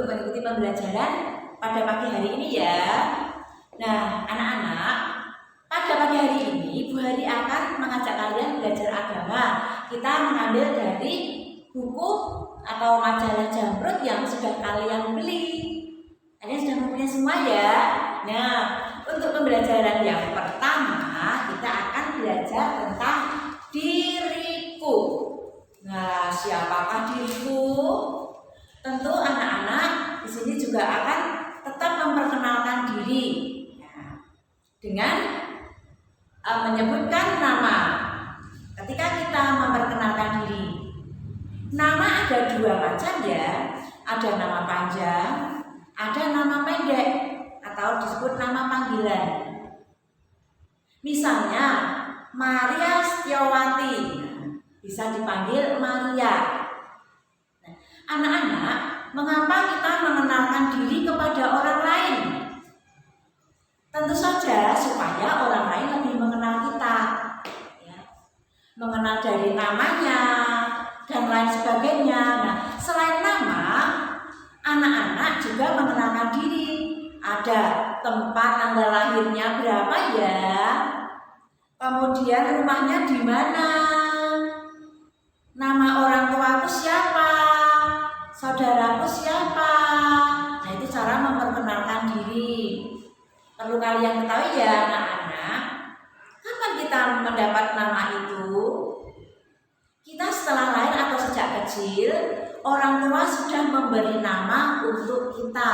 untuk mengikuti pembelajaran pada pagi hari ini ya. Nah, anak-anak, pada pagi hari ini Ibu Hari akan mengajak kalian belajar agama. Kita mengambil dari buku atau majalah Jamrud yang sudah kalian beli. Kalian sudah mempunyai semua ya. Nah, untuk pembelajaran yang pertama kita akan belajar tentang diriku. Nah, siapakah diriku? Tentu anak-anak di sini juga akan tetap memperkenalkan diri dengan menyebutkan nama. Ketika kita memperkenalkan diri, nama ada dua macam ya. Ada nama panjang, ada nama pendek atau disebut nama panggilan. Misalnya Maria Setiawati, bisa dipanggil Maria. Nah, anak-anak, mengapa kita mengenalkan diri kepada orang lain? Tentu saja supaya orang lain lebih mengenal kita, ya. Mengenal dari namanya dan lain sebagainya. Nah, selain nama, anak-anak juga mengenalkan diri. Ada tempat tanggal lahirnya berapa ya, kemudian rumahnya di mana, nama orang tuaku siapa, saudaraku siapa. Nah, itu cara memperkenalkan diri. Perlu kalian ketahui ya anak-anak, kapan kita mendapat nama itu? Kita setelah lahir atau sejak kecil, orang tua sudah memberi nama untuk kita.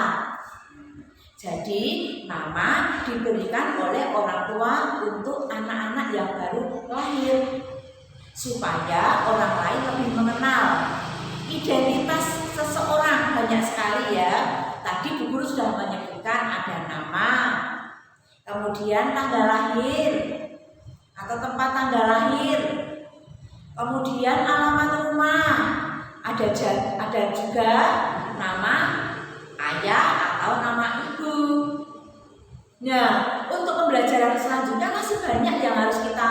Jadi nama diberikan oleh orang tua untuk anak-anak yang baru lahir, supaya orang lain lebih mengenal identitas seseorang. Banyak sekali ya. Tadi Bu Guru sudah menyebutkan ada nama, kemudian tanggal lahir atau tempat tanggal lahir, kemudian alamat rumah, ada juga nama ayah atau nama ibu. Nah, untuk pembelajaran selanjutnya masih banyak yang harus kita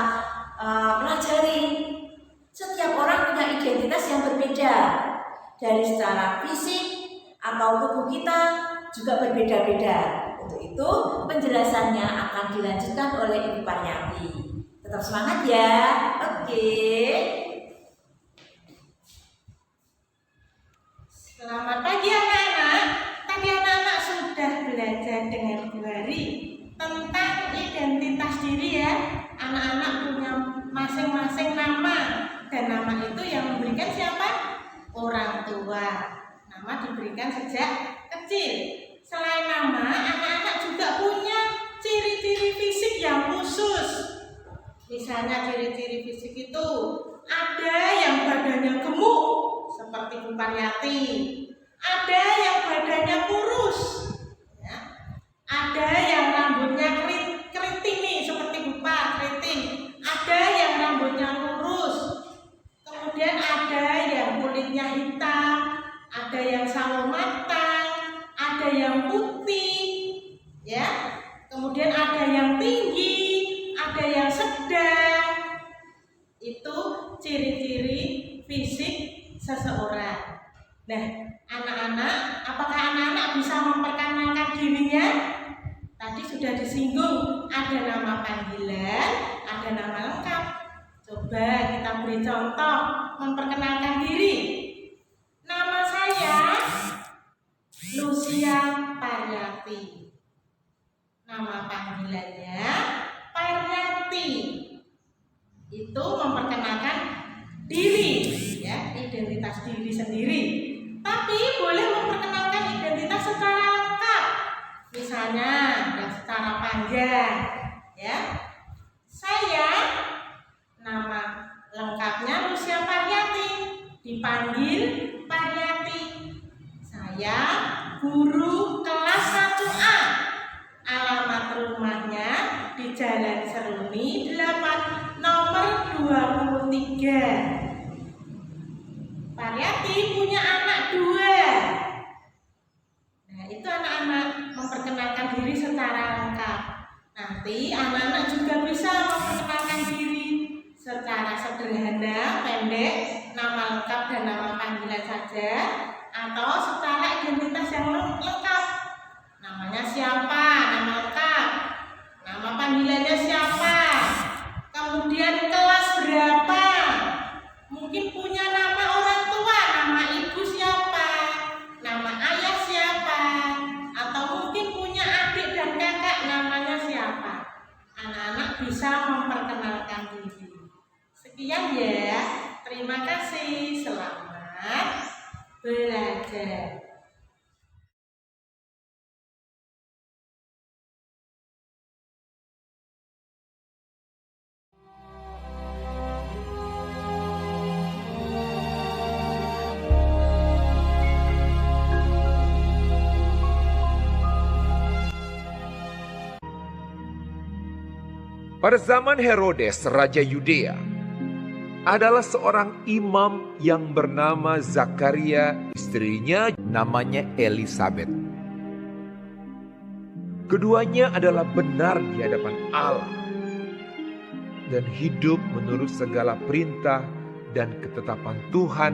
pelajari. Setiap orang punya identitas yang berbeda, dari secara fisik atau tubuh kita juga berbeda-beda. Untuk itu penjelasannya akan dilanjutkan oleh Ibu Pariyati. Tetap semangat ya. Oke. Selamat pagi anak-anak. Tadi anak-anak sudah belajar dengan Bu Hari tentang identitas diri ya. Anak-anak punya masing-masing nama, dan nama itu yang memberikan siapa? Orang tua. Nama diberikan sejak kecil. Selain nama, anak-anak juga punya ciri-ciri fisik yang khusus. Misalnya ciri-ciri fisik itu ada yang badannya gemuk seperti Bu Pariyati, ada yang badannya kurus, ya. Ada yang rambutnya keriting seperti Bu Par, keriting. Ada yang rambutnya lurus, kemudian ada yang kulitnya hitam, ada yang sawo matang, ada yang putih, ya. Kemudian ada yang tinggi, ada yang sedang. Itu ciri-ciri fisik seseorang. Nah, anak-anak, apakah anak-anak bisa memperkenalkan dirinya? Tadi sudah disinggung, ada nama panggilan, ada nama lengkap. Coba kita beri contoh memperkenalkan diri. Nama saya Lucia Pariyati. Nama panggilannya Pariyati. Itu memperkenalkan diri, ya, identitas diri sendiri. Tapi boleh memperkenalkan identitas secara lengkap. Misalnya yang secara panjang, ya. Saya nama lengkapnya Lucia Pariyati, dipanggil Pariyati. Saya guru kelas 1A. Alamat rumahnya di Jalan Seruni 8 nomor 23. Pariyati punya anak 2. Nah, itu anak-anak memperkenalkan diri secara lengkap. Nanti anak-anak juga bisa memperkenalkan diri secara sederhana, pendek, nama lengkap dan nama panggilan saja, atau secara identitas yang lengkap. Namanya siapa, nama lengkap, nama panggilannya siapa, kemudian kelas berapa, mungkin punya nama orang tua, nama ibu siapa, nama ayah siapa, atau mungkin punya adik dan kakak, namanya siapa. Anak-anak bisa memperkenalkan diri. Sekian ya, terima kasih, selamat belajar. Pada zaman Herodes, Raja Yudea, adalah seorang imam yang bernama Zakaria, istrinya namanya Elisabet. Keduanya adalah benar di hadapan Allah dan hidup menurut segala perintah dan ketetapan Tuhan.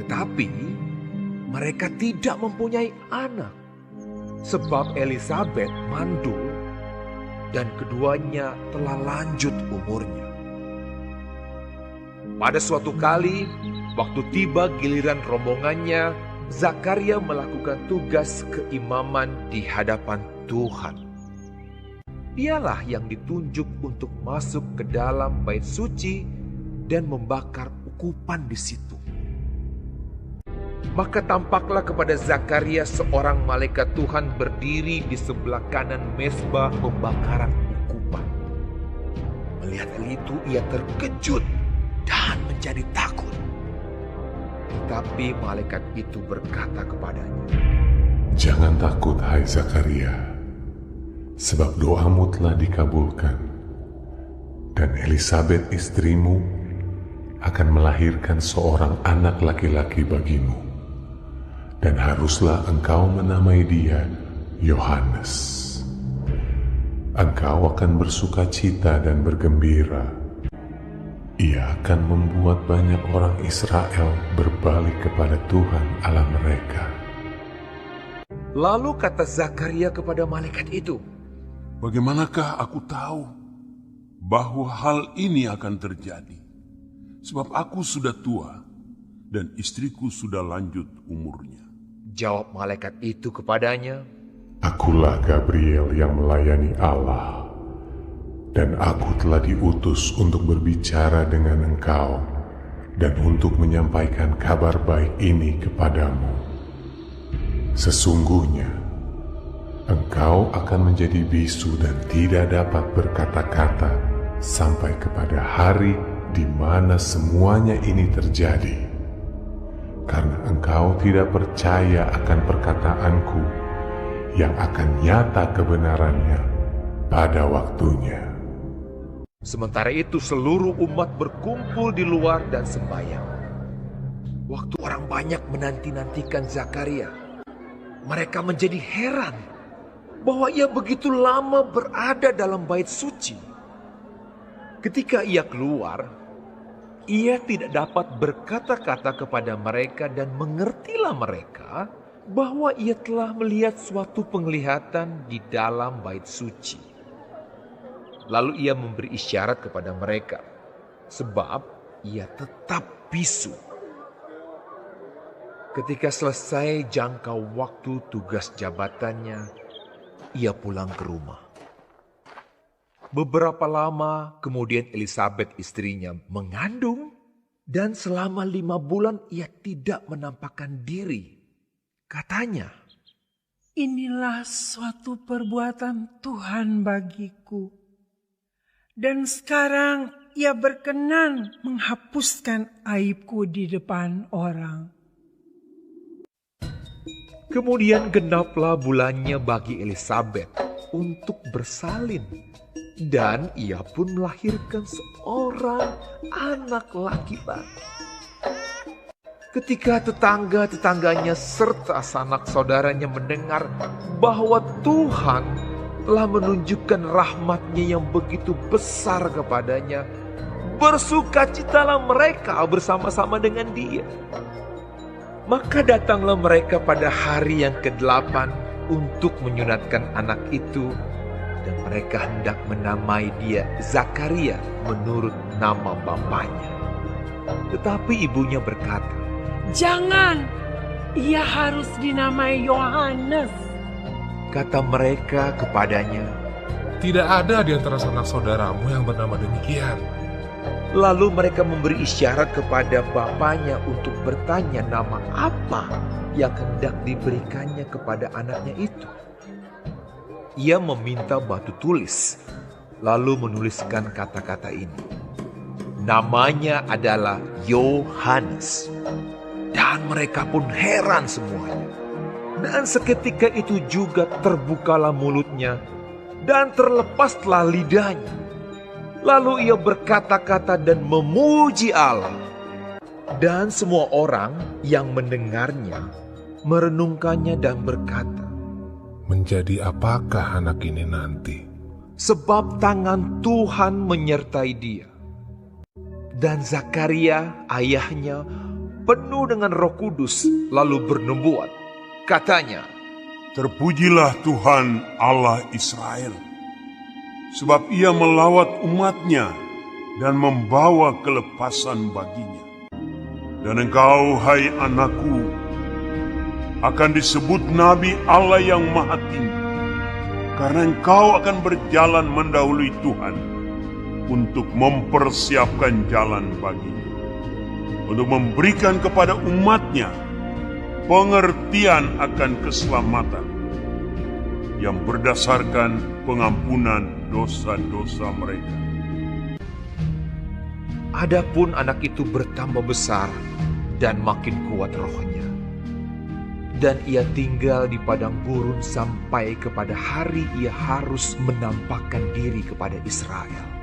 Tetapi mereka tidak mempunyai anak sebab Elisabet mandul dan keduanya telah lanjut umurnya. Pada suatu kali, waktu tiba giliran rombongannya, Zakaria melakukan tugas keimaman di hadapan Tuhan. Dialah yang ditunjuk untuk masuk ke dalam bait suci dan membakar ukupan di situ. Maka tampaklah kepada Zakaria seorang malaikat Tuhan berdiri di sebelah kanan mezbah pembakaran ukupan. Melihat hal itu ia terkejut dan menjadi takut. Tetapi malaikat itu berkata kepadanya, "Jangan takut, hai Zakaria, sebab doamu telah dikabulkan, dan Elisabet istrimu akan melahirkan seorang anak laki-laki bagimu. Dan haruslah engkau menamai dia Yohanes. Engkau akan bersuka cita dan bergembira. Ia akan membuat banyak orang Israel berbalik kepada Tuhan Allah mereka." Lalu kata Zakaria kepada malaikat itu, "Bagaimanakah aku tahu bahwa hal ini akan terjadi? Sebab aku sudah tua dan istriku sudah lanjut umurnya." Jawab malaikat itu kepadanya, "Akulah Gabriel yang melayani Allah, dan aku telah diutus untuk berbicara dengan engkau dan untuk menyampaikan kabar baik ini kepadamu. Sesungguhnya, engkau akan menjadi bisu dan tidak dapat berkata-kata sampai kepada hari di mana semuanya ini terjadi. Karena engkau tidak percaya akan perkataanku yang akan nyata kebenarannya pada waktunya." Sementara itu seluruh umat berkumpul di luar dan sembahyang. Waktu orang banyak menanti-nantikan Zakaria, mereka menjadi heran bahwa ia begitu lama berada dalam bait suci. Ketika ia keluar, ia tidak dapat berkata-kata kepada mereka dan mengertilah mereka bahwa ia telah melihat suatu penglihatan di dalam bait suci. Lalu ia memberi isyarat kepada mereka, sebab ia tetap bisu. Ketika selesai jangkau waktu tugas jabatannya, ia pulang ke rumah. Beberapa lama kemudian Elisabet istrinya mengandung dan selama 5 bulan ia tidak menampakkan diri. Katanya, "Inilah suatu perbuatan Tuhan bagiku. Dan sekarang ia berkenan menghapuskan aibku di depan orang." Kemudian genaplah bulannya bagi Elisabet untuk bersalin. Dan ia pun melahirkan seorang anak laki-laki. Ketika tetangga-tetangganya serta sanak saudaranya mendengar bahwa Tuhan telah menunjukkan rahmat-Nya yang begitu besar kepadanya, bersukacitalah mereka bersama-sama dengan dia. Maka datanglah mereka pada hari yang ke-8 untuk menyunatkan anak itu, dan mereka hendak menamai dia Zakaria menurut nama bapaknya. Tetapi ibunya berkata, Jangan, ia harus dinamai Yohanes. kata mereka kepadanya. Tidak ada di antara sanak saudaramu yang bernama demikian. Lalu mereka memberi isyarat kepada bapaknya untuk bertanya nama apa yang hendak diberikannya kepada anaknya itu. Ia meminta batu tulis, lalu menuliskan kata-kata ini. Namanya adalah Yohanes. Dan mereka pun heran semuanya. Dan seketika itu juga terbukalah mulutnya dan terlepaslah lidahnya. Lalu ia berkata-kata dan memuji Allah. Dan semua orang yang mendengarnya merenungkannya dan berkata, Menjadi apakah anak ini nanti? sebab tangan Tuhan menyertai dia. Dan Zakaria ayahnya penuh dengan Roh Kudus lalu bernubuat. Katanya, Terpujilah Tuhan Allah Israel, sebab ia melawat umatnya dan membawa kelepasan baginya. Dan engkau, hai anakku, akan disebut Nabi Allah yang Maha Tinggi, karena engkau akan berjalan mendahului Tuhan untuk mempersiapkan jalan baginya, untuk memberikan kepada umatnya pengertian akan keselamatan yang berdasarkan pengampunan dosa-dosa mereka. adapun anak itu bertambah besar dan makin kuat rohnya. Dan ia tinggal di padang gurun sampai kepada hari ia harus menampakkan diri kepada Israel.